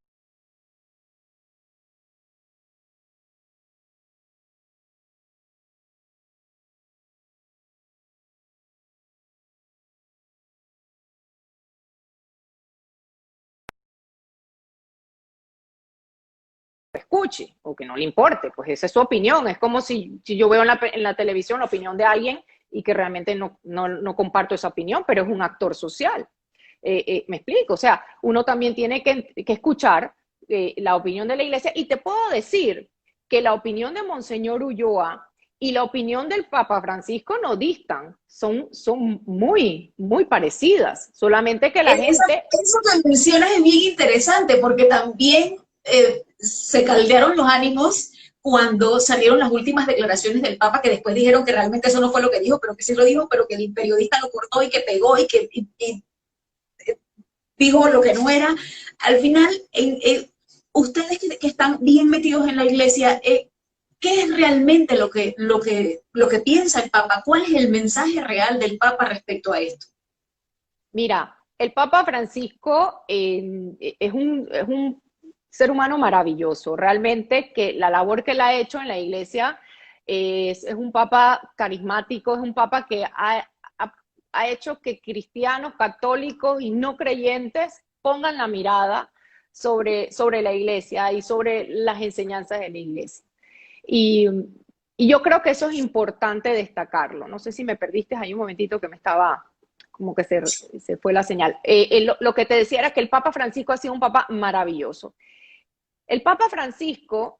escuche o que no le importe, pues esa es su opinión. Es como si yo veo en la televisión la opinión de alguien y que realmente no comparto esa opinión, pero es un actor social. Me explico, o sea, uno también tiene que escuchar la opinión de la iglesia, y te puedo decir que la opinión de Monseñor Ulloa y la opinión del Papa Francisco no distan, son muy, muy parecidas, solamente que la gente... Eso que mencionas es bien interesante, porque también se caldearon los ánimos cuando salieron las últimas declaraciones del Papa, que después dijeron que realmente eso no fue lo que dijo, pero que sí lo dijo, pero que el periodista lo cortó y que pegó y que dijo lo que no era. Al final, ustedes que están bien metidos en la iglesia, ¿qué es realmente lo que piensa el Papa? ¿Cuál es el mensaje real del Papa respecto a esto? Mira, el Papa Francisco es un ser humano maravilloso. Realmente que la labor que él ha hecho en la iglesia es un Papa carismático, es un Papa que ha hecho que cristianos, católicos y no creyentes pongan la mirada sobre la iglesia y sobre las enseñanzas de la iglesia. Y, y yo creo que eso es importante destacarlo. No sé si me perdiste ahí un momentito, que me estaba, como que se fue la señal. Lo que te decía era que el Papa Francisco ha sido un Papa maravilloso. El Papa Francisco,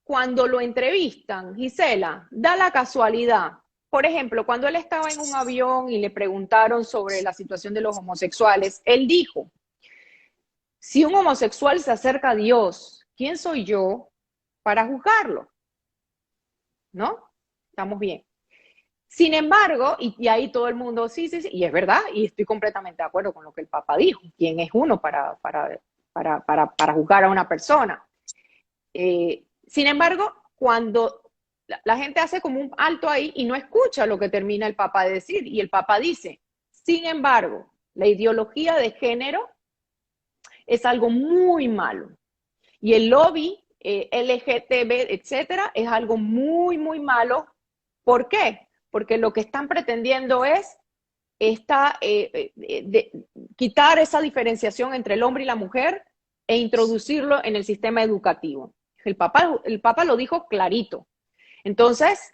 cuando lo entrevistan, Gisela, da la casualidad. Por ejemplo, cuando él estaba en un avión y le preguntaron sobre la situación de los homosexuales, él dijo: si un homosexual se acerca a Dios, ¿quién soy yo para juzgarlo? ¿No? Estamos bien. Sin embargo, y ahí todo el mundo, sí, y es verdad, y estoy completamente de acuerdo con lo que el Papa dijo. ¿Quién es uno para juzgar a una persona? Sin embargo, cuando la gente hace como un alto ahí y no escucha lo que termina el Papa de decir, y el Papa dice: sin embargo, la ideología de género es algo muy malo, y el lobby LGTB, etcétera, es algo muy, muy malo. ¿Por qué? Porque lo que están pretendiendo es quitar esa diferenciación entre el hombre y la mujer e introducirlo en el sistema educativo. El Papa lo dijo clarito. Entonces,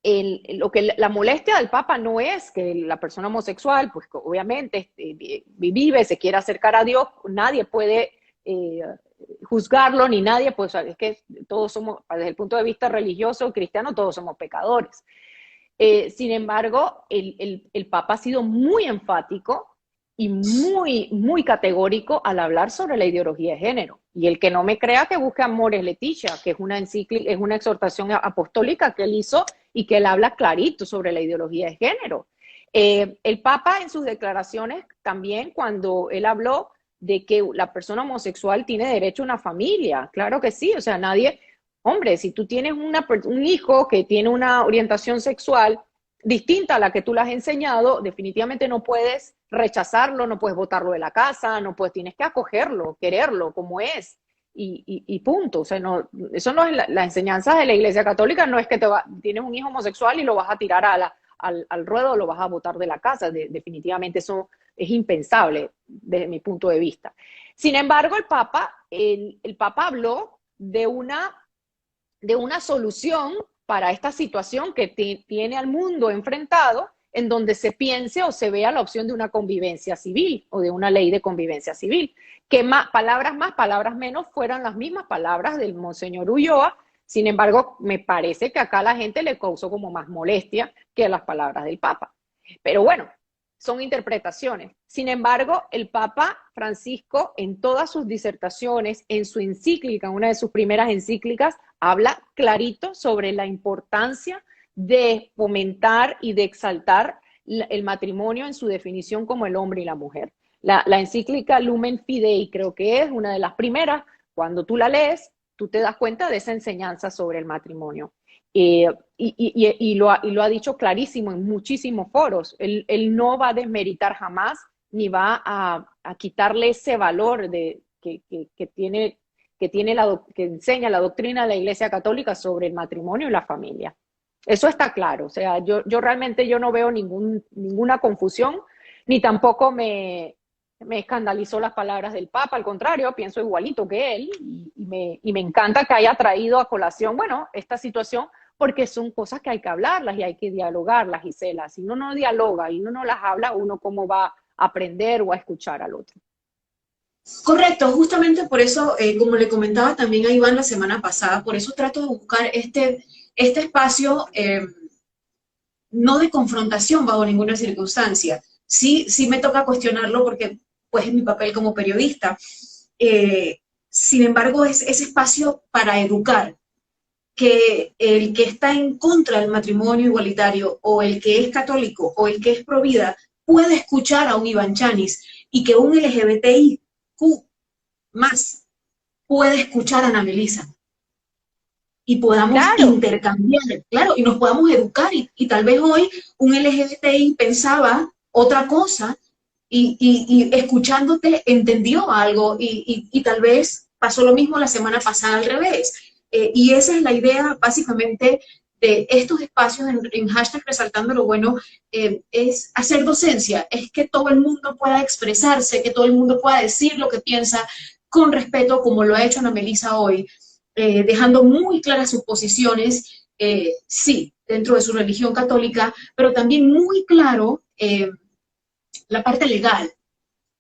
la molestia del Papa no es que la persona homosexual, pues obviamente vive, se quiere acercar a Dios, nadie puede juzgarlo, ni nadie, pues es que todos somos, desde el punto de vista religioso, cristiano, todos somos pecadores. Sin embargo, el Papa ha sido muy enfático y muy, muy categórico al hablar sobre la ideología de género. Y el que no me crea, que busque Amores Leticia, que es una encíclica, es una exhortación apostólica que él hizo y que él habla clarito sobre la ideología de género. El Papa, en sus declaraciones también, cuando él habló de que la persona homosexual tiene derecho a una familia, claro que sí, o sea, nadie... Hombre, si tú tienes un hijo que tiene una orientación sexual distinta a la que tú le has enseñado, definitivamente no puedes rechazarlo, no puedes botarlo de la casa, no puedes, tienes que acogerlo, quererlo como es, y punto. O sea, no, eso no es la enseñanza de la Iglesia Católica, no es que tienes un hijo homosexual y lo vas a tirar al ruedo o lo vas a botar de la casa. Definitivamente eso es impensable desde mi punto de vista. Sin embargo, el Papa habló de una solución para esta situación que tiene al mundo enfrentado, en donde se piense o se vea la opción de una convivencia civil o de una ley de convivencia civil. Que palabras más, palabras menos, fueran las mismas palabras del Monseñor Ulloa. Sin embargo, me parece que acá a la gente le causó como más molestia que las palabras del Papa. Pero bueno, son interpretaciones. Sin embargo, el Papa Francisco, en todas sus disertaciones, en su encíclica, una de sus primeras encíclicas, habla clarito sobre la importancia de fomentar y de exaltar el matrimonio en su definición como el hombre y la mujer. La encíclica Lumen Fidei creo que es una de las primeras. Cuando tú la lees, tú te das cuenta de esa enseñanza sobre el matrimonio. Y lo ha dicho clarísimo en muchísimos foros. Él no va a desmeritar jamás, ni va a quitarle ese valor que enseña la doctrina de la Iglesia Católica sobre el matrimonio y la familia. Eso está claro. O sea, yo realmente no veo ninguna confusión, ni tampoco me escandalizó las palabras del Papa. Al contrario, pienso igualito que él, y me encanta que haya traído a colación, bueno, esta situación, porque son cosas que hay que hablarlas y hay que dialogarlas, Gisela. Si uno no dialoga y uno no las habla, uno cómo va a aprender o a escuchar al otro. Correcto, justamente por eso, como le comentaba también a Iván la semana pasada, por eso trato de buscar este espacio no de confrontación bajo ninguna circunstancia. Sí, sí me toca cuestionarlo porque pues es mi papel como periodista. Sin embargo, es ese espacio para educar, que el que está en contra del matrimonio igualitario, o el que es católico, o el que es pro vida, puede escuchar a un Iván Chanis, y que un LGBTIQ más puede escuchar a Ana Melissa. Y podamos intercambiar, claro, y nos podamos educar, y tal vez hoy un LGBTI pensaba otra cosa, y escuchándote entendió algo, y tal vez pasó lo mismo la semana pasada al revés. Y esa es la idea básicamente de estos espacios en hashtag Resaltando lo Bueno, es hacer docencia, es que todo el mundo pueda expresarse, que todo el mundo pueda decir lo que piensa con respeto, como lo ha hecho Ana Melissa hoy, dejando muy claras sus posiciones, sí, dentro de su religión católica, pero también muy claro la parte legal,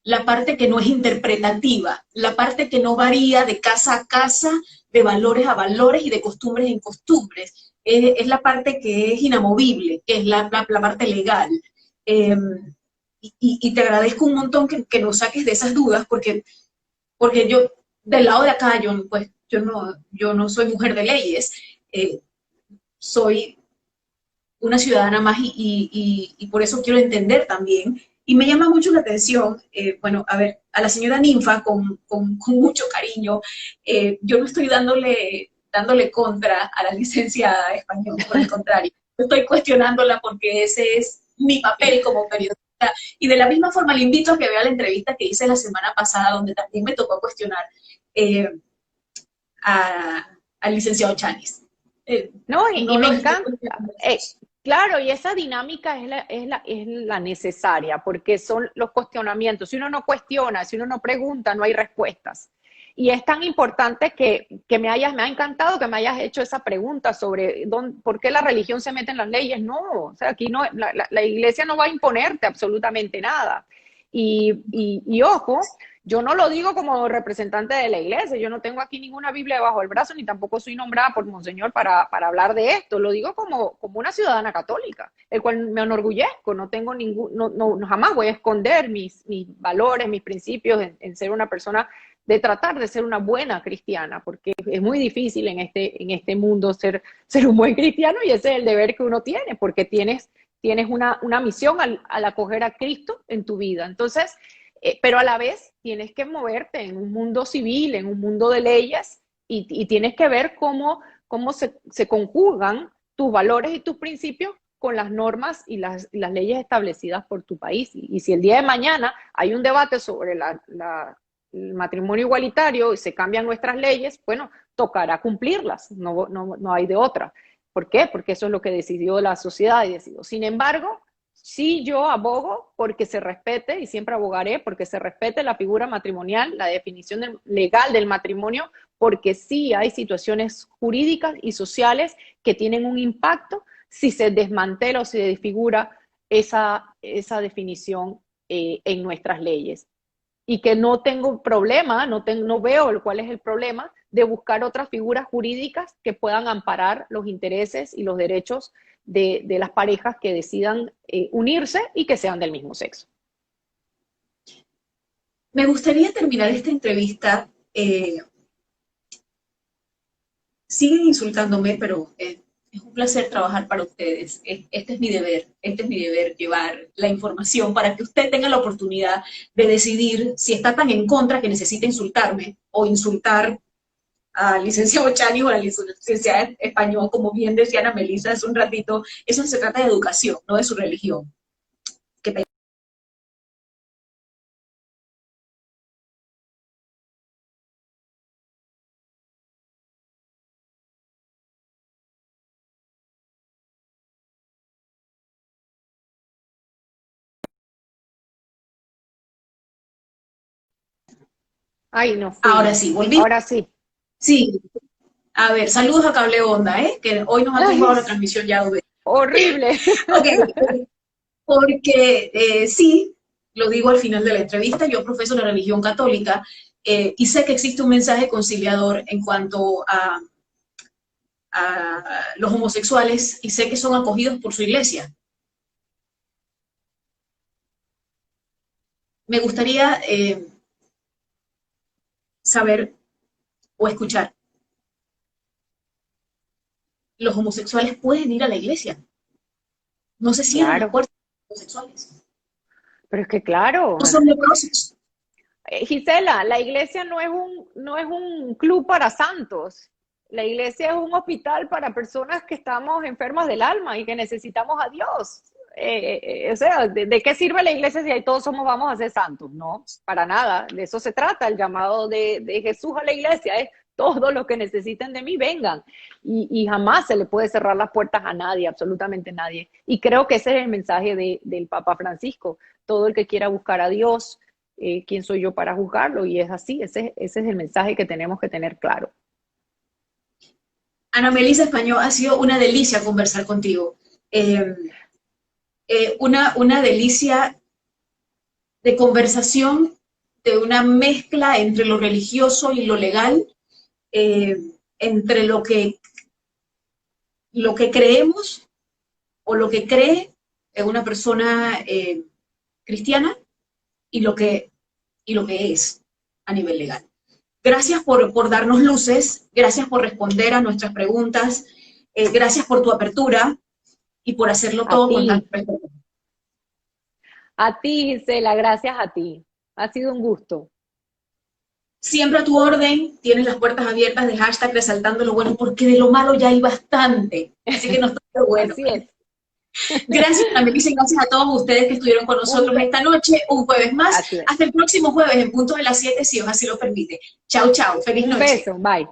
la parte que no es interpretativa, la parte que no varía de casa a casa, de valores a valores y de costumbres en costumbres. Es la parte que es inamovible, que es la parte legal. Y te agradezco un montón que nos saques de esas dudas, porque yo, del lado de acá, yo no soy mujer de leyes, soy una ciudadana más, y por eso quiero entender también. Y me llama mucho la atención, bueno, a ver, a la señora Ninfa, con mucho cariño, yo no estoy dándole contra a la licenciada de español, por el contrario, estoy cuestionándola porque ese es mi papel como periodista. Y de la misma forma le invito a que vea la entrevista que hice la semana pasada, donde también me tocó cuestionar al licenciado Chanis. No, y me encanta. Claro, y esa dinámica es la necesaria, porque son los cuestionamientos. Si uno no cuestiona, si uno no pregunta, no hay respuestas. Y es tan importante que me ha encantado que me hayas hecho esa pregunta sobre por qué la religión se mete en las leyes. No, o sea, aquí no, la iglesia no va a imponerte absolutamente nada. Y ojo, yo no lo digo como representante de la iglesia, yo no tengo aquí ninguna Biblia debajo del brazo, ni tampoco soy nombrada por Monseñor para hablar de esto, lo digo como una ciudadana católica, el cual me enorgullezco, no tengo jamás voy a esconder mis valores, mis principios en ser una persona, de tratar de ser una buena cristiana, porque es muy difícil en este mundo ser un buen cristiano, y ese es el deber que uno tiene, porque tienes una misión al acoger a Cristo en tu vida. Entonces, pero a la vez tienes que moverte en un mundo civil, en un mundo de leyes, y tienes que ver cómo se conjugan tus valores y tus principios con las normas y las leyes establecidas por tu país. Y si el día de mañana hay un debate sobre el matrimonio igualitario y se cambian nuestras leyes, bueno, tocará cumplirlas, no hay de otra. ¿Por qué? Porque eso es lo que decidió la sociedad y decidió. Sin embargo, sí, yo abogo porque se respete, y siempre abogaré porque se respete la figura matrimonial, la definición legal del matrimonio, porque sí hay situaciones jurídicas y sociales que tienen un impacto si se desmantela o se desfigura esa definición en nuestras leyes. Y que no tengo problema, no veo cuál es el problema de buscar otras figuras jurídicas que puedan amparar los intereses y los derechos de las parejas que decidan unirse y que sean del mismo sexo. Me gustaría terminar esta entrevista. Siguen insultándome, pero Es un placer trabajar para ustedes. Este es mi deber, llevar la información para que usted tenga la oportunidad de decidir si está tan en contra que necesita insultarme o insultar al licenciado Chani o a la licenciada Español, como bien decía Ana Melissa hace un ratito. Eso se trata de educación, no de su religión. Ay, no Ahora fuimos. sí, volví. Ahora sí. Sí, a ver, saludos a Cable Onda, que hoy nos ha tumbado Ay, la transmisión ya 2 veces. horrible. Ok, porque sí, lo digo al final de la entrevista, yo profeso la religión católica y sé que existe un mensaje conciliador en cuanto a los homosexuales y sé que son acogidos por su iglesia. Me gustaría saber o escuchar, los homosexuales pueden ir a la iglesia, no se cierran las Claro, puertas a los homosexuales, pero es que claro, no son leprosos. Gisela, la iglesia no es un club para santos. La iglesia es un hospital para personas que estamos enfermas del alma y que necesitamos a Dios. O sea, ¿de qué sirve la iglesia si ahí todos vamos a ser santos? No, para nada. De eso se trata. El llamado de Jesús a la iglesia es todos los que necesiten de mí vengan. Y jamás se le puede cerrar las puertas a nadie, absolutamente nadie. Y creo que ese es el mensaje del Papa Francisco. Todo el que quiera buscar a Dios, quién soy yo para juzgarlo, y es así, ese es el mensaje que tenemos que tener claro. Ana Melissa Español, ha sido una delicia conversar contigo. Una delicia de conversación, de una mezcla entre lo religioso y lo legal, entre lo que creemos o lo que cree una persona cristiana y lo que es a nivel legal. Gracias por darnos luces, gracias por responder a nuestras preguntas, gracias por tu apertura y por hacerlo A todo con ti, tanto respeto. a ti, Gisela, gracias a ti. Ha sido un gusto. Siempre a tu orden, tienes las puertas abiertas de hashtag resaltando lo bueno, porque de lo malo ya hay bastante. Así que no está lo bueno. Así es. Gracias, Melissa, y gracias a todos ustedes que estuvieron con nosotros esta noche, un jueves más. Así es. Hasta el próximo jueves, en punto de las 7, si os así lo permite. Chao, chao. Feliz Un noche. beso. Bye.